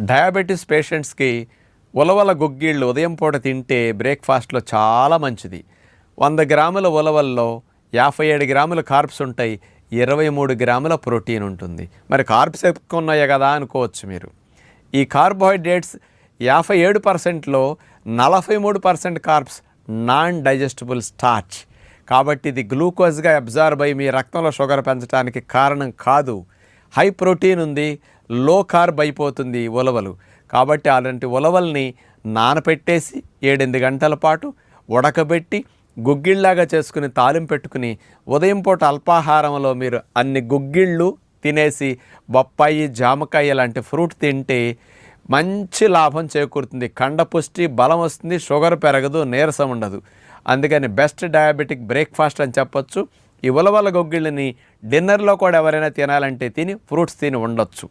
Diabetes పేషెంట్స్కి ఉలవల గుగ్గిళ్ళు ఉదయం పూట తింటే బ్రేక్ఫాస్ట్లో చాలా మంచిది. 100 గ్రాముల ఉలవల్లో 57 గ్రాముల కార్బ్స్ ఉంటాయి, 23 గ్రాముల ప్రోటీన్ ఉంటుంది. మరి కార్బ్స్ ఎక్కువ ఉన్నాయా కదా అనుకోవచ్చు మీరు. ఈ కార్బోహైడ్రేట్స్ 57%లో 43% కార్బ్స్ నాన్ డైజెస్టిబుల్ స్టార్చ్. కాబట్టి ఇది గ్లూకోజ్గా అబ్జార్బ్ అయ్యి మీ రక్తంలో షుగర్ పెంచడానికి కారణం కాదు. హై ప్రోటీన్ ఉంది, లో కార్బ్ అయిపోతుంది ఉలవలు. కాబట్టి అలాంటి ఉలవల్ని నానపెట్టేసి 7-8 గంటల పాటు ఉడకబెట్టి గుగ్గిళ్ళలాగా చేసుకుని తాలింపు పెట్టుకుని ఉదయం పూట అల్పాహారంలో మీరు అన్ని గుగ్గిళ్ళు తినేసి బొప్పాయి, జామకాయ లాంటి ఫ్రూట్ తింటే మంచి లాభం చేకూరుతుంది. కండపుష్టి, బలం వస్తుంది, షుగర్ పెరగదు, నీరసం ఉండదు. అందుకని బెస్ట్ డయాబెటిక్ బ్రేక్ఫాస్ట్ అని చెప్పొచ్చు. ఈ ఉలవల గుగ్గిళ్ళని డిన్నర్లో కూడా ఎవరైనా తినాలంటే తిని ఫ్రూట్స్ తిని ఉండొచ్చు.